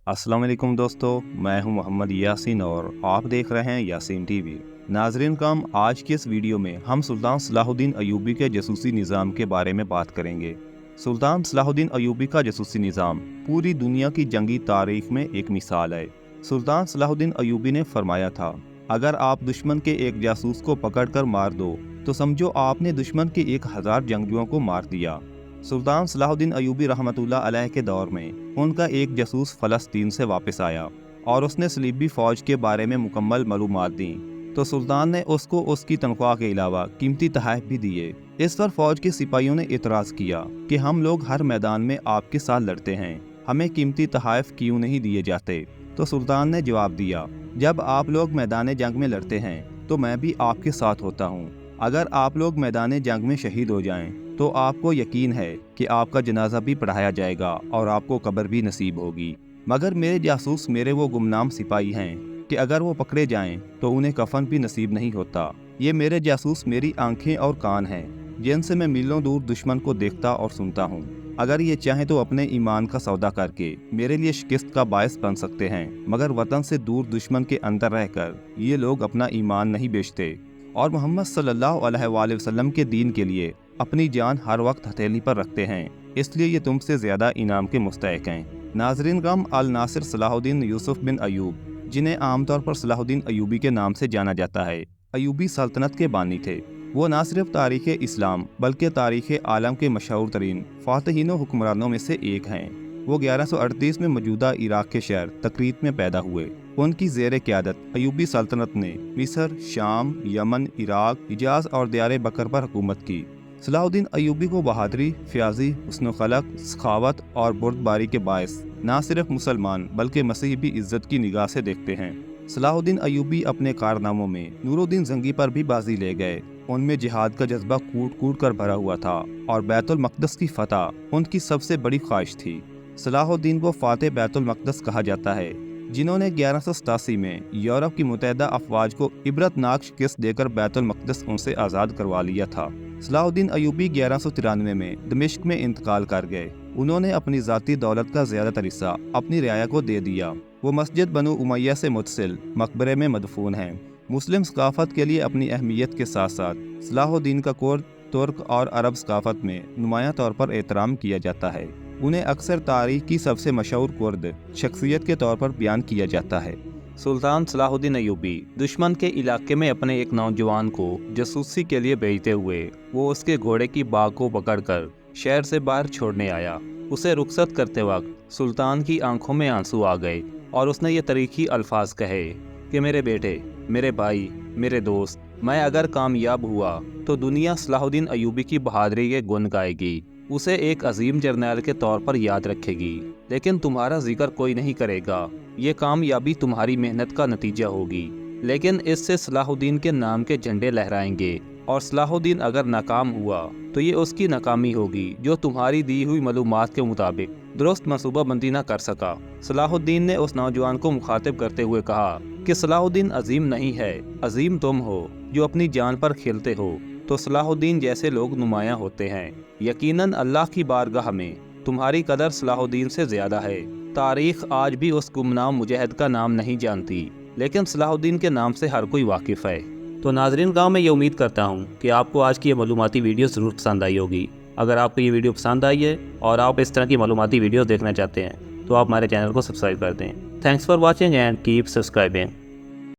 अस्सलाम वालेकुम दोस्तों, मैं हूं मोहम्मद यासीन और आप देख रहे हैं यासीन टीवी। नाजरीन काम, आज की इस वीडियो में हम सुल्तान सलाहुद्दीन अयूबी के जासूसी निज़ाम के बारे में बात करेंगे। सुल्तान सलाहुद्दीन अयूबी का जासूसी निज़ाम पूरी दुनिया की जंगी तारीख में एक मिसाल है। सुल्तान सलाहुद्दीन अयूबी ने फरमाया था, अगर आप दुश्मन के एक जासूस को पकड़कर मार दो तो समझो आपने दुश्मन के 1000 जंगजुओं को मार दिया। सुल्तान सलाहुद्दीन अयूबी रहमतुल्लाह अलैह के दौर में उनका एक जासूस फ़लस्तीन से वापस आया और उसने सलीबी फ़ौज के बारे में मुकम्मल मालूमात दी, तो सुल्तान ने उसको उसकी तनख्वाह के अलावा कीमती तोहफ़े भी दिए। इस पर फ़ौज के सिपाहियों ने इतराज़ किया कि हम लोग हर मैदान में आपके साथ लड़ते हैं, हमें कीमती तोहफ़े क्यों नहीं दिए जाते। तो सुल्तान ने जवाब दिया, जब आप लोग मैदान जंग में लड़ते हैं तो मैं भी आपके साथ होता हूँ। अगर आप लोग मैदान जंग में शहीद हो जाएं तो आपको यकीन है कि आपका जनाजा भी पढ़ाया जाएगा और आपको कब्र भी नसीब होगी। मगर मेरे जासूस मेरे वो गुमनाम सिपाही हैं कि अगर वो पकड़े जाएं तो उन्हें कफन भी नसीब नहीं होता। ये मेरे जासूस मेरी आंखें और कान हैं जिनसे मैं मीलों दूर दुश्मन को देखता और सुनता हूँ। अगर ये चाहें तो अपने ईमान का सौदा करके मेरे लिए शिकस्त का बायस बन सकते हैं, मगर वतन से दूर दुश्मन के अंदर रहकर ये लोग अपना ईमान नहीं बेचते और मोहम्मद सल्लल्लाहु अलैहि वसल्लम के दीन के लिए अपनी जान हर वक्त हथेली पर रखते हैं, इसलिए ये तुमसे ज़्यादा इनाम के मुस्तहिक हैं। नाजरीन गम, अल नासिर सलाहुद्दीन यूसुफ बिन अयूब, जिन्हें आमतौर पर सलाहुद्दीन अयूबी के नाम से जाना जाता है, अयूबी सल्तनत के बानी थे। वो न सिर्फ तारीख़ इस्लाम बल्कि तारीख़ आलम के मशहूर तरीन फ़ातिहीन हुक्मरानों में से एक हैं। वो 1138 में मौजूदा इराक़ के शहर तकरीत में पैदा हुए। उनकी ज़ेर क़यादत अयूबी सल्तनत ने मिस्र, शाम, यमन, इराक़, हिजाज़ और दियार बकर पर हुकूमत की। सलाहुद्दीन अयूबी को बहादुरी, फ़याज़ी, हुस्न खलक, सखावत और बुर्दबारी के बायस न सिर्फ मुसलमान बल्कि मसीह भी इज़्ज़त की निगाह से देखते हैं। सलाहुद्दीन अयूबी अपने कारनामों में नूरुद्दीन ज़ंगी पर भी बाजी ले गए। उनमें जिहाद का जज्बा कूट कूट कर भरा हुआ था और बैतुल मक़दस की फ़तह उनकी सबसे बड़ी ख्वाहिश थी। सलाहुद्दीन को फ़ातिह बैतुल मक़दस कहा जाता है, जिन्होंने 1187 में यूरोप की मुत्तहिदा अफ़वाज को इबरतनाक शिकस्त देकर बैतुल मक़दस उनसे आज़ाद करवा लिया था। सलाहुद्दीन अयूबी 1193 में दमिश्क में इंतकाल कर गए। उन्होंने अपनी ज़ाती दौलत का ज़्यादातर हिस्सा अपनी रियाया को दे दिया। वो मस्जिद बनु उमैया से मुतसिल मकबरे में मदफून हैं। मुस्लिम सकाफ़त के लिए अपनी अहमियत के साथ साथ सलाहुद्दीन का कुर्द, तुर्क और अरब सकाफ़त में नुमायां तौर पर एहतराम किया जाता है। उन्हें अक्सर तारीख की सबसे मशहूर कुर्द शख्सियत के तौर पर बयान किया जाता है। सुल्तान सलाहुद्दीन अयूबी दुश्मन के इलाके में अपने एक नौजवान को जासूसी के लिए भेजते हुए वो उसके घोड़े की बाग को पकड़कर शहर से बाहर छोड़ने आया। उसे रुखसत करते वक्त सुल्तान की आंखों में आंसू आ गए और उसने ये तरीखी अल्फाज कहे कि मेरे बेटे, मेरे भाई, मेरे दोस्त, मैं अगर कामयाब हुआ तो दुनिया सलाहुद्दीन अयूबी की बहादुरी के गुण गाएगी, उसे एक अजीम जर्नैल के तौर पर याद रखेगी, लेकिन तुम्हारा जिक्र कोई नहीं करेगा। ये कामयाबी तुम्हारी मेहनत का नतीजा होगी, लेकिन इससे सलाहुद्दीन के नाम के झंडे लहराएंगे और सलाहुद्दीन अगर नाकाम हुआ तो ये उसकी नाकामी होगी जो तुम्हारी दी हुई मालूमात के मुताबिक दुरुस्त मनसूबाबंदी न कर सका। सलाहुद्दीन ने उस नौजवान को मुखातिब करते हुए कहा कि सलाहुद्दीन अजीम नहीं है, अजीम तुम हो जो अपनी जान पर खेलते हो। तो सलाहुद्दीन जैसे लोग नुमायां होते हैं। यकीनन अल्लाह की बारगाह में तुम्हारी कदर सलाहुद्दीन से ज़्यादा है। तारीख़ आज भी उस गुमनाम मुजाहिद का नाम नहीं जानती, लेकिन सलाहुद्दीन के नाम से हर कोई वाकिफ़ है। तो नाजरीन गाँव मैं ये उम्मीद करता हूँ कि आपको आज की ये मालूमाती वीडियो ज़रूर पसंद आई होगी। अगर आपको ये वीडियो पसंद आई है और आप इस तरह की मालूमाती वीडियो देखना चाहते हैं तो आप हमारे चैनल को सब्सक्राइब कर दें। Thanks for watching and keep subscribing.